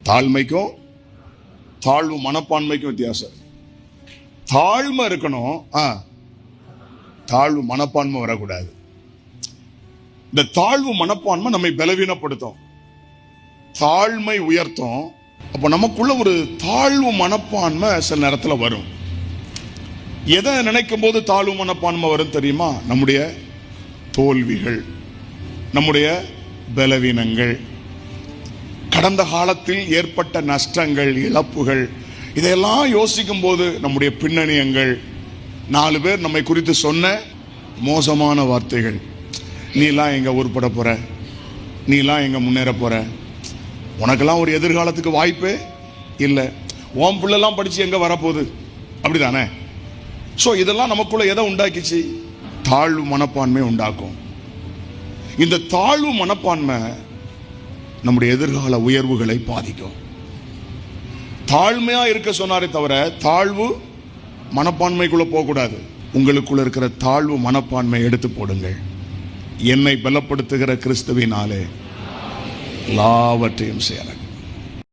தாழ்மைக்கும் தாழ்வு மனப்பான்மைக்கும் வித்தியாசம். தாழ்மை இருக்கணும், தாழ்வு மனப்பான்மை வரக்கூடாது. இந்த தாழ்வு மனப்பான்மை நம்மை பலவீனப்படுத்தும், தாழ்மை உயர்த்தும். அப்ப நமக்குள்ள ஒரு தாழ்வு மனப்பான்மை சில நேரத்தில் வரும். எதை நினைக்கும் போது தாழ்வு மனப்பான்மை வரும் தெரியுமா? நம்முடைய தோல்விகள், நம்முடைய பலவீனங்கள், கடந்த காலத்தில் ஏற்பட்ட நஷ்டங்கள், இழப்புகள், இதையெல்லாம் யோசிக்கும் போது நம்முடைய பின்னணியங்கள், 4 பேர் நம்மை குறித்து சொன்ன மோசமான வார்த்தைகள், நீலாம் எங்க உருப்பட போற, நீலாம் எங்க முன்னேற போற, உனக்கெல்லாம் ஒரு எதிர்காலத்துக்கு வாய்ப்பே இல்லை, உன் பிள்ளைலாம் படிச்சு எங்க வரப்போகுது, அப்படிதானே? ஸோ இதெல்லாம் நமக்குள்ள எதை உண்டாக்கிச்சு? தாழ்வு மனப்பான்மை உண்டாக்கும். இந்த தாழ்வு மனப்பான்மை நம்முடைய எதிர்கால உயர்வுகளை பாதிக்கும். தாழ்மையா இருக்க சொன்னாரே தவிர தாழ்வு மனப்பான்மைக்குள்ள போகக்கூடாது. உங்களுக்குள்ள இருக்கிற தாழ்வு மனப்பான்மை எடுத்து போடுங்கள். என்னை பலப்படுத்துகிற கிறிஸ்துவினாலே எல்லாவற்றையும் செய்யலாம்.